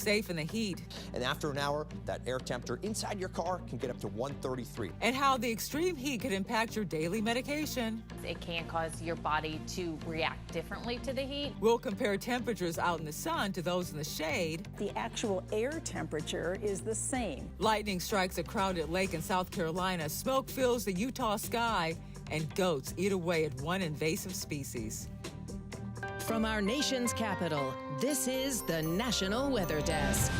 safe in the heat. And after an hour, that air temperature inside your car can get up to 133. And how the extreme heat could impact your daily medication. It can cause your body to react differently to the heat. We'll compare temperatures out in the sun to those in the shade. The actual air temperature is the same. Lightning strikes a crowded lake in South Carolina. Smoke fills the Utah sky, and goats eat away at one invasive species. From our nation's capital, this is the National Weather Desk.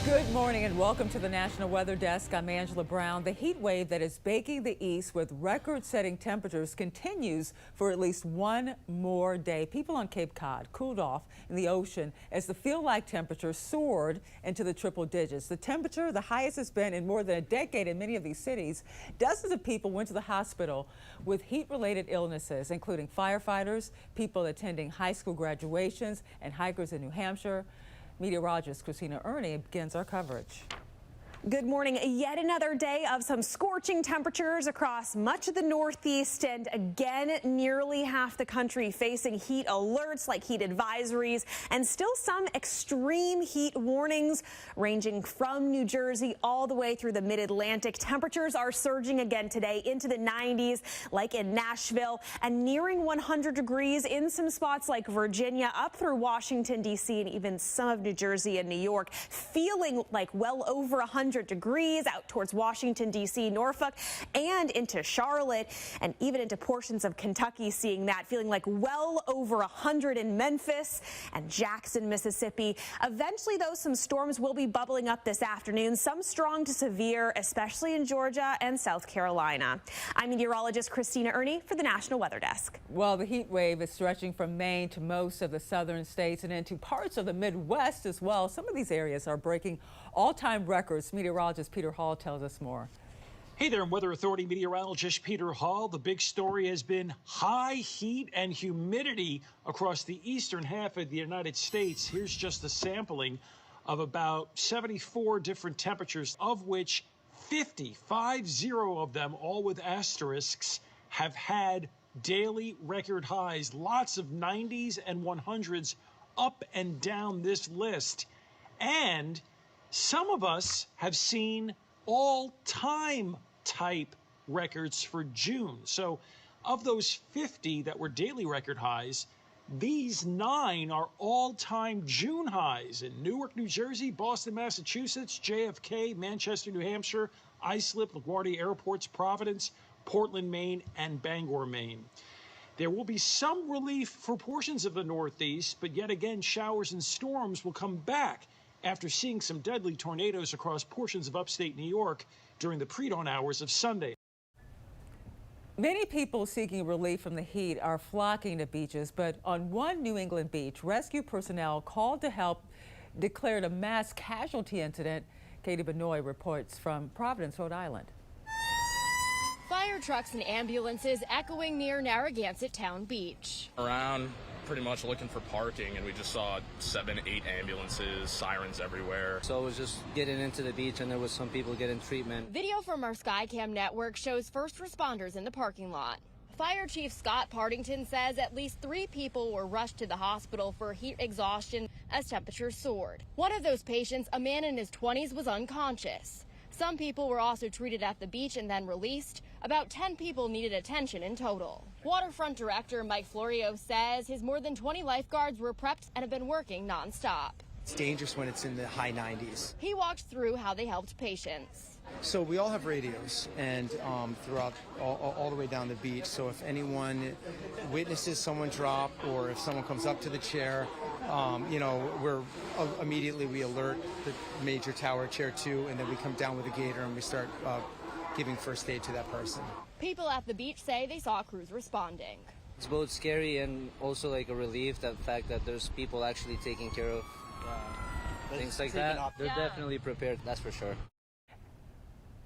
Good morning and welcome to the National Weather Desk. I'm Angela Brown. The heat wave that is baking the east with record-setting temperatures continues for at least one more day. People on Cape Cod cooled off in the ocean as the feel-like temperature soared into the triple digits. The temperature, the highest it's been in more than a decade in many of these cities. Dozens of people went to the hospital with heat-related illnesses, including firefighters, people attending high school graduations, and hikers in New Hampshire. Meteorologist Christina Ernie begins our coverage. Good morning. Yet another day of some scorching temperatures across much of the Northeast, and again, nearly half the country facing heat alerts like heat advisories, and still some extreme heat warnings ranging from New Jersey all the way through the mid-Atlantic. Temperatures are surging again today into the 90s, like in Nashville, and nearing 100 degrees in some spots like Virginia, up through Washington, D.C., and even some of New Jersey and New York, feeling like well over 100 degrees out towards Washington, D.C., Norfolk, and into Charlotte, and even into portions of Kentucky, seeing that, feeling like well over 100 in Memphis and Jackson, Mississippi. Eventually, though, some storms will be bubbling up this afternoon, some strong to severe, especially in Georgia and South Carolina. I'm meteorologist Christina Ernie for the National Weather Desk. Well, the heat wave is stretching from Maine to most of the southern states and into parts of the Midwest as well. Some of these areas are breaking all-time records. Meteorologist Peter Hall tells us more. Hey there, I'm Weather Authority meteorologist Peter Hall. The big story has been high heat and humidity across the eastern half of the United States. Here's just a sampling of about 74 different temperatures, of which 50 of them, all with asterisks, have had daily record highs. Lots of 90s and 100s up and down this list. And some of us have seen all-time type records for June. So of those 50 that were daily record highs, these 9 are all-time June highs in Newark, New Jersey, Boston, Massachusetts, JFK, Manchester, New Hampshire, Islip, LaGuardia Airports, Providence, Portland, Maine, and Bangor, Maine. There will be some relief for portions of the Northeast, but yet again, showers and storms will come back after seeing some deadly tornadoes across portions of upstate New York during the pre-dawn hours of Sunday. Many people seeking relief from the heat are flocking to beaches, but on one New England beach, rescue personnel called to help declared a mass casualty incident. Katie Benoit reports from Providence, Rhode Island. Fire trucks and ambulances echoing near Narragansett Town Beach. Around pretty much looking for parking, and we just saw 7, 8 ambulances, sirens everywhere. So it was just getting into the beach, and there was some people getting treatment. Video from our Skycam network shows first responders in the parking lot. Fire Chief Scott Partington says at least 3 people were rushed to the hospital for heat exhaustion as temperatures soared. One of those patients, a man in his 20s, was unconscious. Some people were also treated at the beach and then released. About 10 people needed attention in total. Waterfront Director Mike Florio says his more than 20 lifeguards were prepped and have been working nonstop. It's dangerous when it's in the high 90s. He walked through how they helped patients. So we all have radios, and throughout all the way down the beach. So if anyone witnesses someone drop, or if someone comes up to the chair, we're immediately we alert the major tower, chair 2, and then we come down with a gator and we start giving first aid to that person. People at the beach say they saw crews responding. It's both scary and also like a relief, the fact that there's people actually taking care of things like that. They're definitely prepared, that's for sure.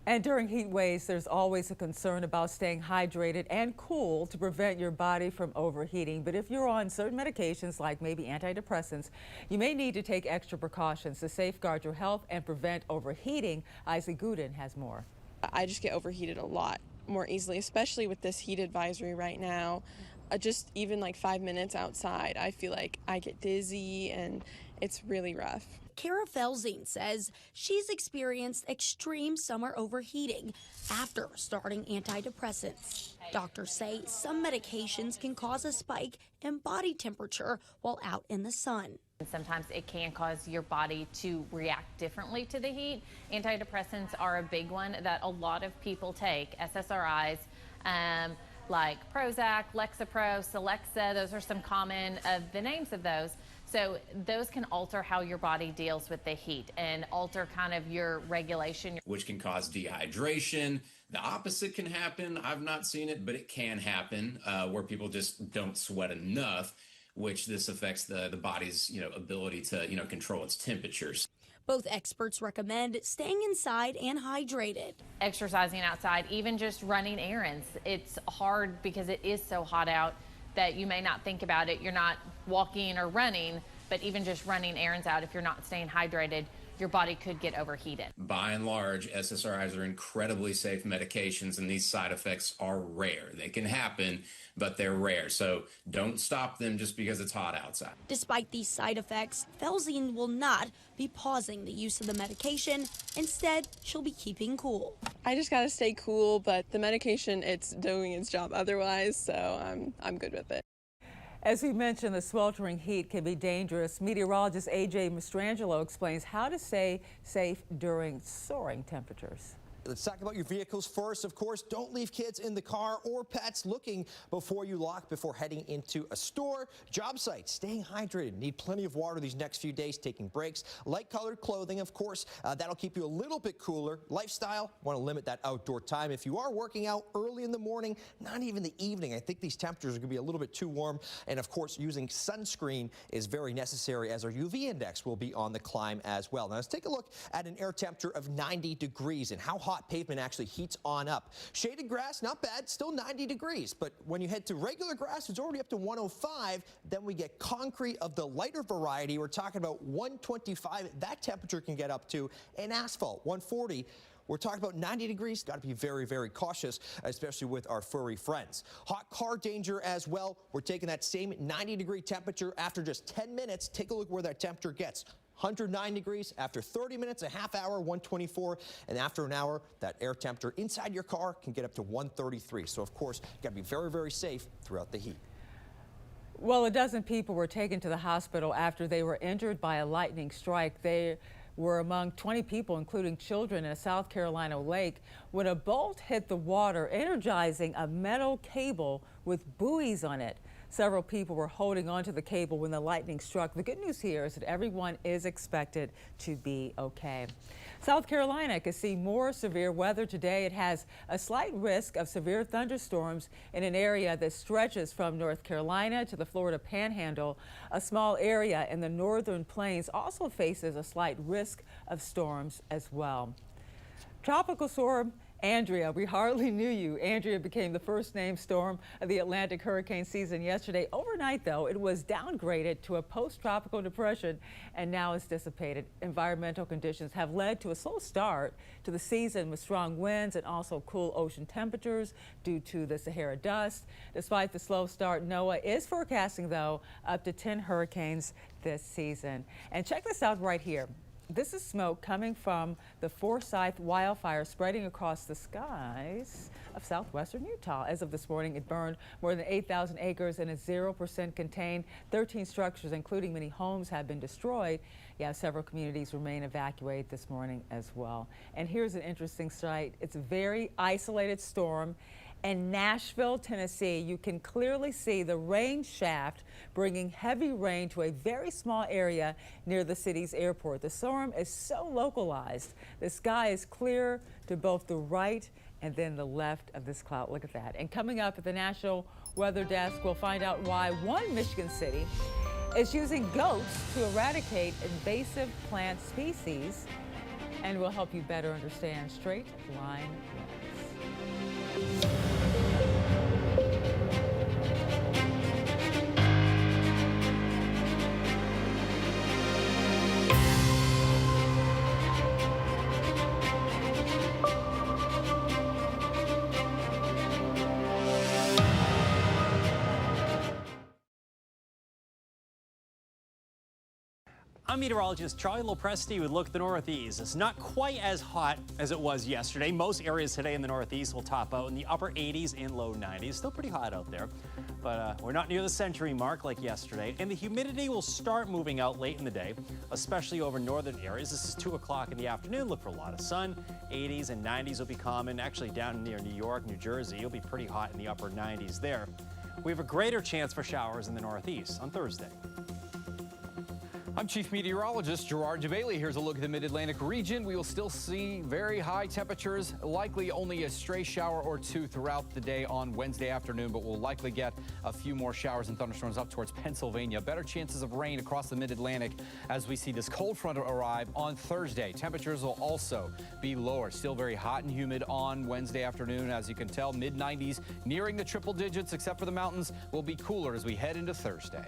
And during heat waves, there's always a concern about staying hydrated and cool to prevent your body from overheating. But if you're on certain medications, like maybe antidepressants, you may need to take extra precautions to safeguard your health and prevent overheating. Isaac Gooden has more. I just get overheated a lot more easily, especially with this heat advisory right now. Just even like 5 minutes outside, I feel like I get dizzy and it's really rough. Kara Felzine says she's experienced extreme summer overheating after starting antidepressants. Doctors say some medications can cause a spike in body temperature while out in the sun. Sometimes it can cause your body to react differently to the heat. Antidepressants are a big one that a lot of people take. SSRIs, like Prozac, Lexapro, Celexa, those are some common of the names of those. So those can alter how your body deals with the heat and alter kind of your regulation. Which can cause dehydration. The opposite can happen. I've not seen it, but it can happen where people just don't sweat enough, which this affects the body's ability to control its temperatures. Both experts recommend staying inside and hydrated. Exercising outside, even just running errands. It's hard because it is so hot out that you may not think about it. You're not walking or running, but even just running errands out, if you're not staying hydrated, your body could get overheated. By and large, SSRIs are incredibly safe medications, and these side effects are rare. They can happen, but they're rare. So don't stop them just because it's hot outside. Despite these side effects, Felzine will not be pausing the use of the medication. Instead, she'll be keeping cool. I just gotta stay cool, but the medication, it's doing its job otherwise, so I'm good with it. As we mentioned, the sweltering heat can be dangerous. Meteorologist A.J. Mastrangelo explains how to stay safe during soaring temperatures. Let's talk about your vehicles first. Of course, don't leave kids in the car or pets looking before you lock before heading into a store. Job sites, staying hydrated. Need plenty of water these next few days, taking breaks. Light colored clothing, of course, that'll keep you a little bit cooler. Lifestyle, want to limit that outdoor time. If you are working out early in the morning, not even the evening, I think these temperatures are going to be a little bit too warm. And of course, using sunscreen is very necessary as our UV index will be on the climb as well. Now let's take a look at an air temperature of 90 degrees and how hot pavement actually heats on up. Shaded grass, not bad, still 90 degrees. But when you head to regular grass, it's already up to 105. Then we get concrete of the lighter variety. We're talking about 125. That temperature can get up to. And asphalt, 140. We're talking about 90 degrees. Got to be very, very cautious, especially with our furry friends. Hot car danger as well. We're taking that same 90-degree temperature after just 10 minutes. Take a look where that temperature gets. 109 degrees after 30 minutes, a half hour, 124, and after an hour, that air temperature inside your car can get up to 133. So, of course, you got to be very, very safe throughout the heat. Well, a dozen people were taken to the hospital after they were injured by a lightning strike. They were among 20 people, including children, in a South Carolina lake when a bolt hit the water, energizing a metal cable with buoys on it. Several people were holding onto the cable when the lightning struck. The good news here is that everyone is expected to be okay. South Carolina could see more severe weather today. It has a slight risk of severe thunderstorms in an area that stretches from North Carolina to the Florida Panhandle. A small area in the northern plains also faces a slight risk of storms as well. Tropical storm Andrea, we hardly knew you. Andrea became the first named storm of the Atlantic hurricane season yesterday. Overnight, though, it was downgraded to a post-tropical depression and now is dissipated. Environmental conditions have led to a slow start to the season with strong winds and also cool ocean temperatures due to the Sahara dust. Despite the slow start, NOAA is forecasting, though, up to 10 hurricanes this season. And check this out right here. This is smoke coming from the Forsyth wildfire spreading across the skies of southwestern Utah. As of this morning, it burned more than 8,000 acres and is 0% contained. 13 structures, including many homes, have been destroyed. Yeah, several communities remain evacuated this morning as well. And here's an interesting sight. It's a very isolated storm. In Nashville, Tennessee, you can clearly see the rain shaft bringing heavy rain to a very small area near the city's airport. The storm is so localized. The sky is clear to both the right and then the left of this cloud. Look at that. And coming up at the National Weather Desk, we'll find out why one Michigan city is using goats to eradicate invasive plant species, and we'll help you better understand straight line winds. I'm meteorologist Charlie Lopresti with Look at the Northeast. It's not quite as hot as it was yesterday. Most areas today in the Northeast will top out in the upper 80s and low 90s. Still pretty hot out there, but we're not near the century mark like yesterday. And the humidity will start moving out late in the day, especially over northern areas. This is 2 o'clock in the afternoon. Look for a lot of sun. 80s and 90s will be common. Actually, down near New York, New Jersey, it'll be pretty hot in the upper 90s there. We have a greater chance for showers in the Northeast on Thursday. I'm Chief Meteorologist Gerard DeBailey. Here's a look at the Mid-Atlantic region. We will still see very high temperatures, likely only a stray shower or two throughout the day on Wednesday afternoon, but we'll likely get a few more showers and thunderstorms up towards Pennsylvania. Better chances of rain across the Mid-Atlantic as we see this cold front arrive on Thursday. Temperatures will also be lower. Still very hot and humid on Wednesday afternoon. As you can tell, mid-90s, nearing the triple digits, except for the mountains, will be cooler as we head into Thursday.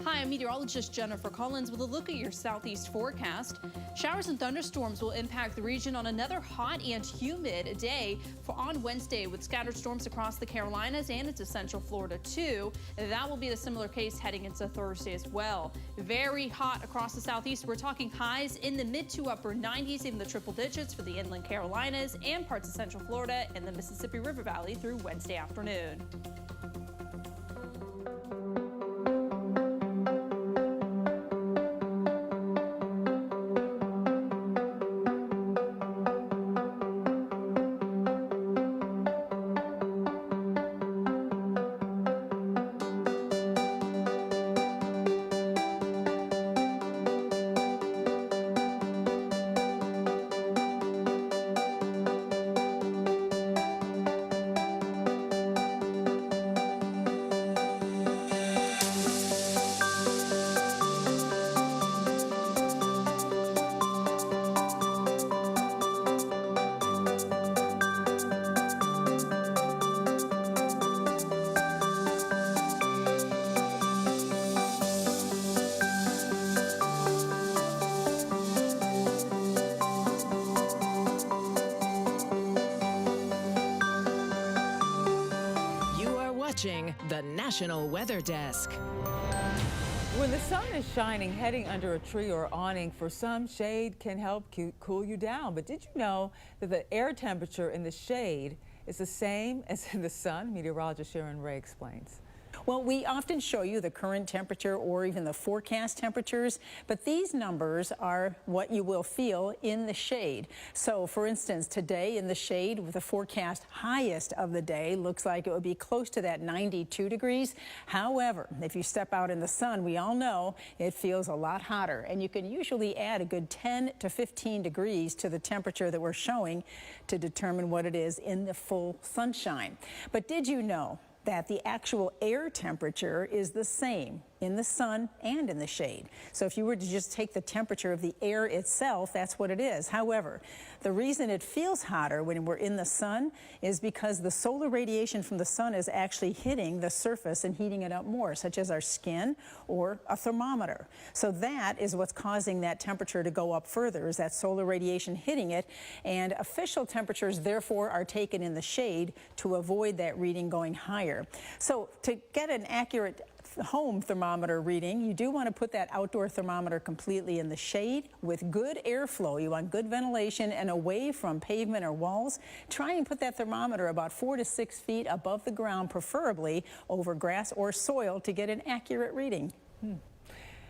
Hi, I'm meteorologist Jennifer Collins with a look at your southeast forecast. Showers and thunderstorms will impact the region on another hot and humid day on Wednesday with scattered storms across the Carolinas and into central Florida too. That will be the similar case heading into Thursday as well. Very hot across the southeast. We're talking highs in the mid to upper 90s, even the triple digits for the inland Carolinas and parts of central Florida and the Mississippi River Valley through Wednesday afternoon. The National Weather Desk. When the sun is shining, heading under a tree or awning for some shade can help cool you down. But did you know that the air temperature in the shade is the same as in the sun? Meteorologist Sharon Ray explains. Well, we often show you the current temperature or even the forecast temperatures, but these numbers are what you will feel in the shade. So, for instance, today in the shade with the forecast highest of the day looks like it would be close to that 92 degrees. However, if you step out in the sun, we all know it feels a lot hotter, and you can usually add a good 10 to 15 degrees to the temperature that we're showing to determine what it is in the full sunshine. But did you know that the actual air temperature is the same in the sun and in the shade? So if you were to just take the temperature of the air itself, that's what it is. However, the reason it feels hotter when we're in the sun is because the solar radiation from the sun is actually hitting the surface and heating it up more, such as our skin or a thermometer. So that is what's causing that temperature to go up further, is that solar radiation hitting it, and official temperatures therefore are taken in the shade to avoid that reading going higher. So to get an accurate home thermometer reading, you do want to put that outdoor thermometer completely in the shade with good airflow. You want good ventilation and away from pavement or walls. Try and put that thermometer about 4 to 6 feet above the ground, preferably over grass or soil, to get an accurate reading.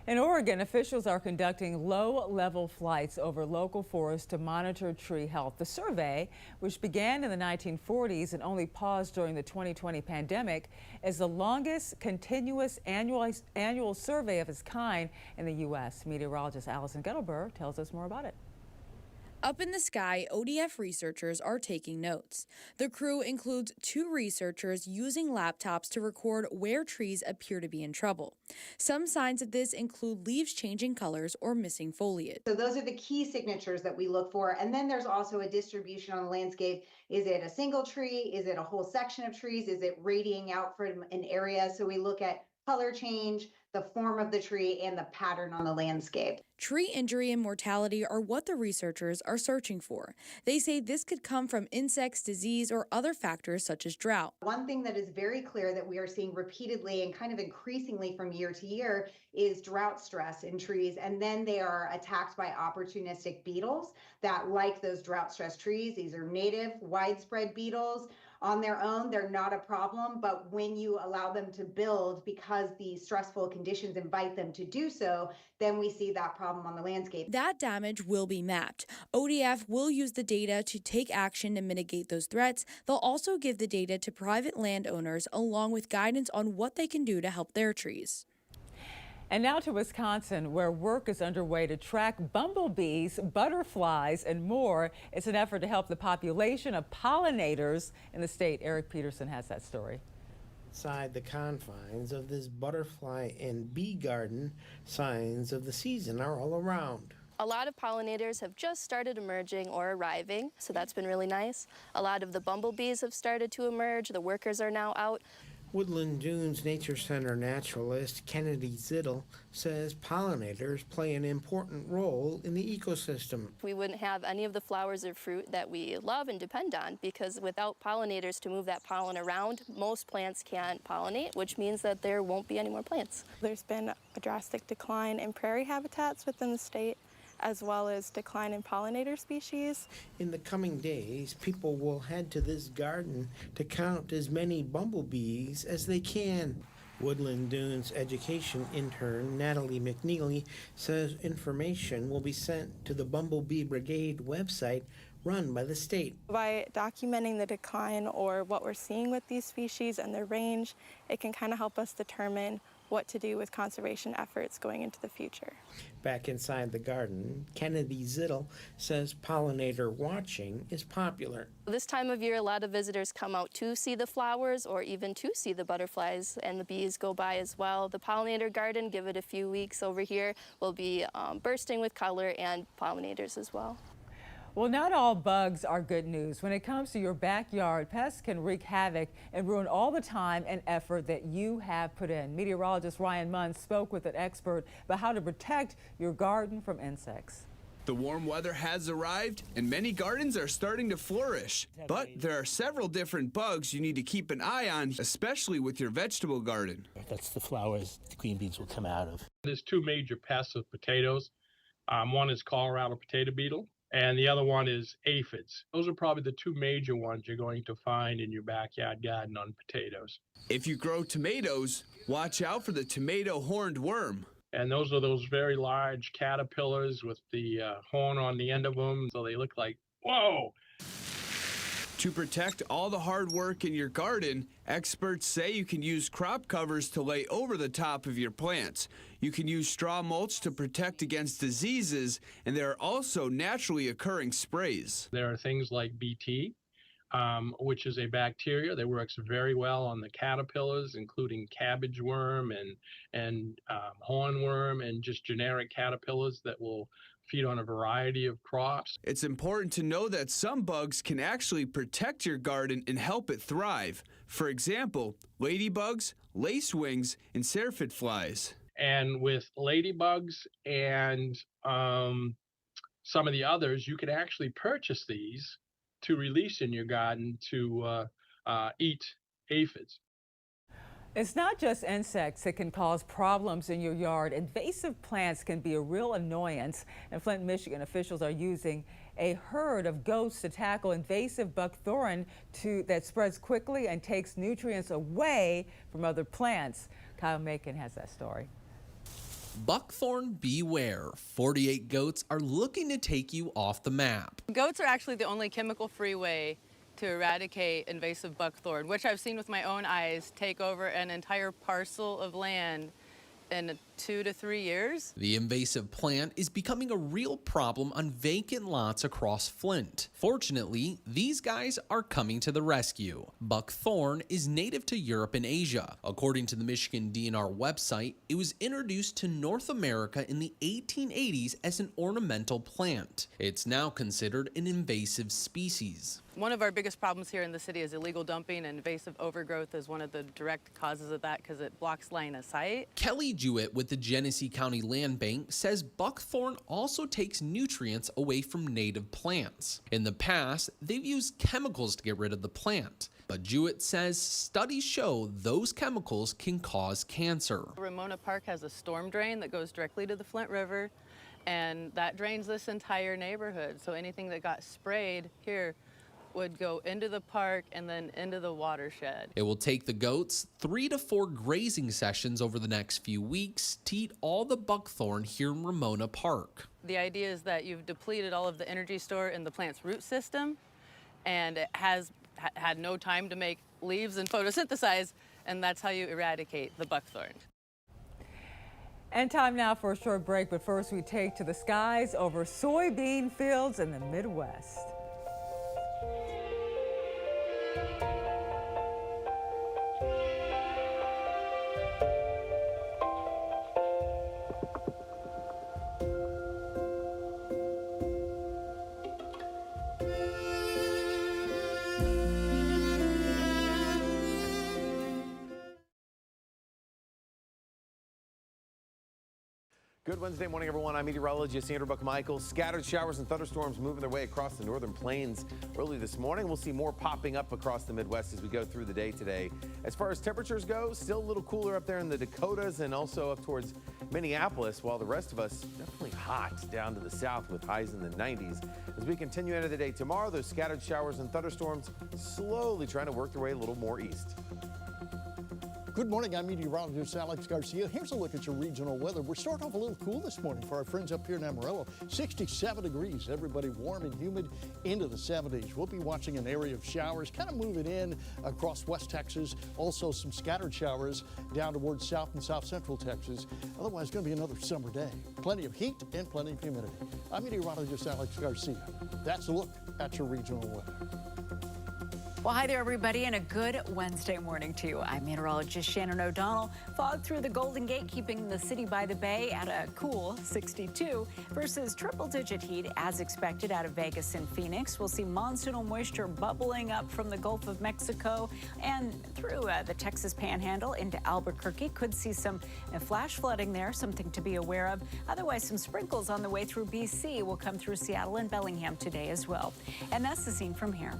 In Oregon, officials are conducting low-level flights over local forests to monitor tree health. The survey, which began in the 1940s and only paused during the 2020 pandemic, is the longest continuous annual survey of its kind in the U.S. Meteorologist Allison Gettelberg tells us more about it. Up in the sky, ODF researchers are taking notes. The crew includes 2 researchers using laptops to record where trees appear to be in trouble. Some signs of this include leaves changing colors or missing foliage. So those are the key signatures that we look for. And then there's also a distribution on the landscape. Is it a single tree? Is it a whole section of trees? Is it radiating out from an area? So we look at color change, the form of the tree and the pattern on the landscape. Tree injury and mortality are what the researchers are searching for. They say this could come from insects, disease, or other factors such as drought. One thing that is very clear that we are seeing repeatedly and kind of increasingly from year to year is drought stress in trees. And then they are attacked by opportunistic beetles that like those drought stress trees. These are native, widespread beetles. On their own, they're not a problem, but when you allow them to build because the stressful conditions invite them to do so, then we see that problem on the landscape. That damage will be mapped. ODF will use the data to take action to mitigate those threats. They'll also give the data to private landowners along with guidance on what they can do to help their trees. And now to Wisconsin, where work is underway to track bumblebees, butterflies, and more. It's an effort to help the population of pollinators in the state. Eric Peterson has that story. Inside the confines of this butterfly and bee garden, signs of the season are all around. A lot of pollinators have just started emerging or arriving, so that's been really nice. A lot of the bumblebees have started to emerge. The workers are now out. Woodland Dunes Nature Center naturalist Kennedy Zittel says pollinators play an important role in the ecosystem. We wouldn't have any of the flowers or fruit that we love and depend on, because without pollinators to move that pollen around, most plants can't pollinate, which means that there won't be any more plants. There's been a drastic decline in prairie habitats within the state, as well as decline in pollinator species. In the coming days, people will head to this garden to count as many bumblebees as they can. Woodland Dunes education intern Natalie McNeely says information will be sent to the Bumblebee Brigade website run by the state. By documenting the decline or what we're seeing with these species and their range, it can kind of help us determine what to do with conservation efforts going into the future. Back inside the garden, Kennedy Zittel says pollinator watching is popular. This time of year, a lot of visitors come out to see the flowers or even to see the butterflies, and the bees go by as well. The pollinator garden, give it a few weeks over here, will be bursting with color and pollinators as well. Well, not all bugs are good news. When it comes to your backyard, pests can wreak havoc and ruin all the time and effort that you have put in. Meteorologist Ryan Munn spoke with an expert about how to protect your garden from insects. The warm weather has arrived and many gardens are starting to flourish. But there are several different bugs you need to keep an eye on, especially with your vegetable garden. That's the flowers the green beans will come out of. There's two major pests of potatoes. One is Colorado potato beetle, and the other one is aphids. Those are probably the two major ones you're going to find in your backyard garden on potatoes. If you grow tomatoes, watch out for the tomato horned worm. And those are those very large caterpillars with the horn on the end of them, so they look like, whoa! To protect all the hard work in your garden, experts say you can use crop covers to lay over the top of your plants. You can use straw mulch to protect against diseases, and there are also naturally occurring sprays. There are things like BT, which is a bacteria that works very well on the caterpillars, including cabbage worm and hornworm and just generic caterpillars that will feed on a variety of crops. It's important to know that some bugs can actually protect your garden and help it thrive. For example, ladybugs, lacewings, and syrphid flies. And with ladybugs and some of the others, you can actually purchase these to release in your garden to eat aphids. It's not just insects that can cause problems in your yard. Invasive plants can be a real annoyance. In Flint, Michigan, officials are using a herd of goats to tackle invasive buckthorn that spreads quickly and takes nutrients away from other plants. Kyle Macon has that story. Buckthorn beware. 48 goats are looking to take you off the map. Goats are actually the only chemical-free way to eradicate invasive buckthorn, which I've seen with my own eyes take over an entire parcel of land in 2 to 3 years. The invasive plant is becoming a real problem on vacant lots across Flint. Fortunately, these guys are coming to the rescue. Buckthorn is native to Europe and Asia. According to the Michigan DNR website, it was introduced to North America in the 1880s as an ornamental plant. It's now considered an invasive species. One of our biggest problems here in the city is illegal dumping, and invasive overgrowth is one of the direct causes of that because it blocks line of sight. Kelly Jewett with the Genesee County Land Bank says buckthorn also takes nutrients away from native plants. In the past, they've used chemicals to get rid of the plant. But Jewett says studies show those chemicals can cause cancer. Ramona Park has a storm drain that goes directly to the Flint River, and that drains this entire neighborhood. So anything that got sprayed here would go into the park and then into the watershed. It will take the goats 3 to 4 grazing sessions over the next few weeks to eat all the buckthorn here in Ramona Park. The idea is that you've depleted all of the energy store in the plant's root system, and it has had no time to make leaves and photosynthesize, and that's how you eradicate the buckthorn. And time now for a short break, but first we take to the skies over soybean fields in the Midwest. Good Wednesday morning, everyone. I'm meteorologist Andrew Buck-Michael. Scattered showers and thunderstorms moving their way across the northern plains early this morning. We'll see more popping up across the Midwest as we go through the day today. As far as temperatures go, still a little cooler up there in the Dakotas and also up towards Minneapolis, while the rest of us definitely hot down to the south with highs in the 90s. As we continue into the day tomorrow, those scattered showers and thunderstorms slowly trying to work their way a little more east. Good morning, I'm meteorologist Alex Garcia. Here's a look at your regional weather. We're starting off a little cool this morning for our friends up here in Amarillo. 67 degrees, everybody warm and humid into the 70s. We'll be watching an area of showers kind of moving in across West Texas. Also some scattered showers down towards South and South Central Texas. Otherwise, it's going to be another summer day. Plenty of heat and plenty of humidity. I'm meteorologist Alex Garcia. That's a look at your regional weather. Well, hi there, everybody, and a good Wednesday morning to you. I'm meteorologist Shannon O'Donnell. Fog through the Golden Gate, keeping the city by the bay at a cool 62 versus triple-digit heat as expected out of Vegas and Phoenix. We'll see monsoonal moisture bubbling up from the Gulf of Mexico and through the Texas Panhandle into Albuquerque. Could see some flash flooding there, something to be aware of. Otherwise, some sprinkles on the way through BC will come through Seattle and Bellingham today as well. And that's the scene from here.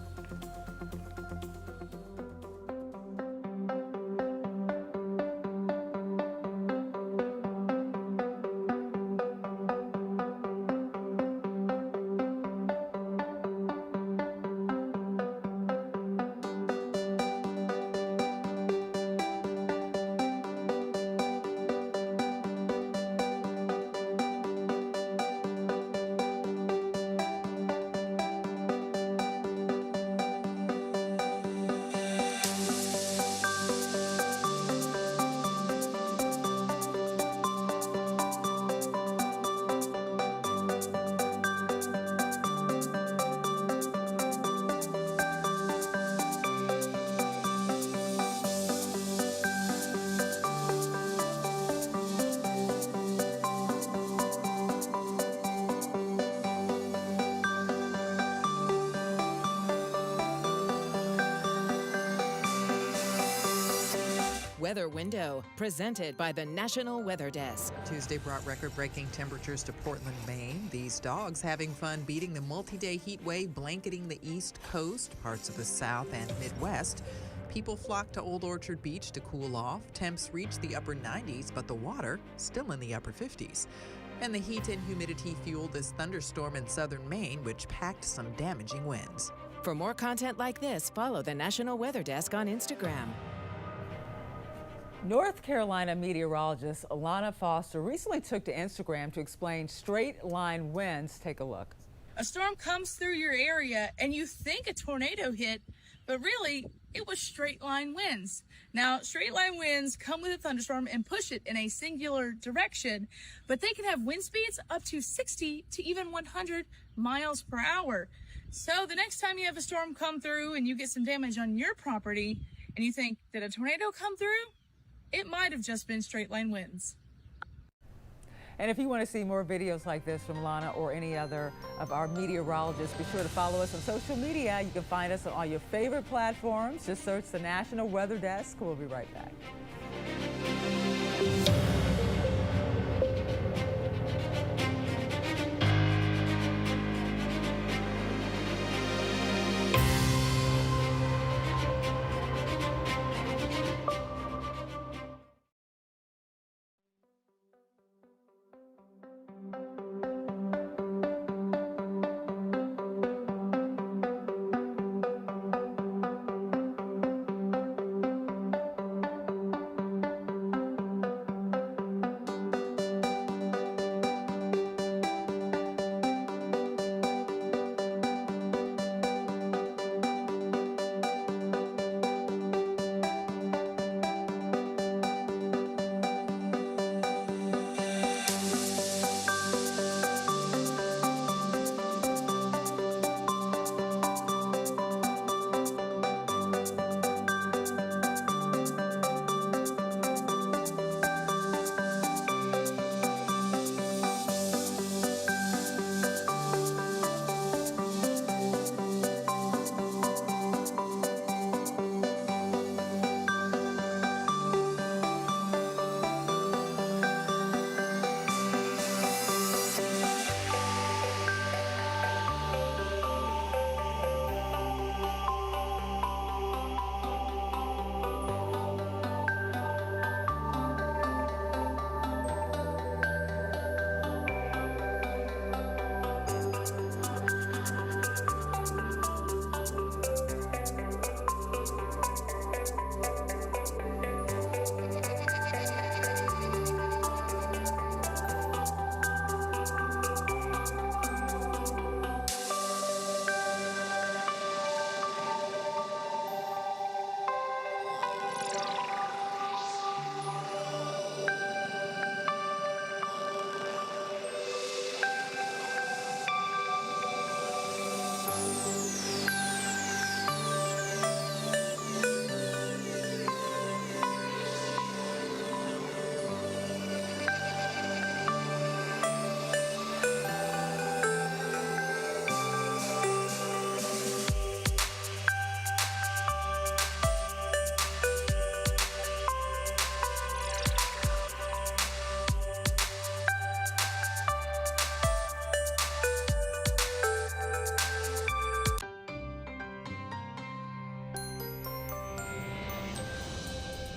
Weather Window, presented by the National Weather Desk. Tuesday brought record-breaking temperatures to Portland, Maine. These dogs having fun beating the multi-day heat wave blanketing the East Coast, parts of the South and Midwest. People flocked to Old Orchard Beach to cool off. Temps reached the upper 90s, but the water still in the upper 50s. And the heat and humidity fueled this thunderstorm in southern Maine, which packed some damaging winds. For more content like this, follow the National Weather Desk on Instagram. North Carolina meteorologist Alana Foster recently took to Instagram to explain straight-line winds. Take a look. A storm comes through your area and you think a tornado hit, but really it was straight line winds. Now, straight line winds come with a thunderstorm and push it in a singular direction, but they can have wind speeds up to 60 to even 100 miles per hour. So the next time you have a storm come through and you get some damage on your property and you think, did a tornado come through? It might have just been straight line winds. And if you want to see more videos like this from Lana or any other of our meteorologists, be sure to follow us on social media. You can find us on all your favorite platforms. Just search the National Weather Desk. We'll be right back.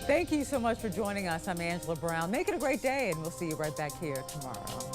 Thank you so much for joining us. I'm Angela Brown. Make it a great day, and we'll see you right back here tomorrow.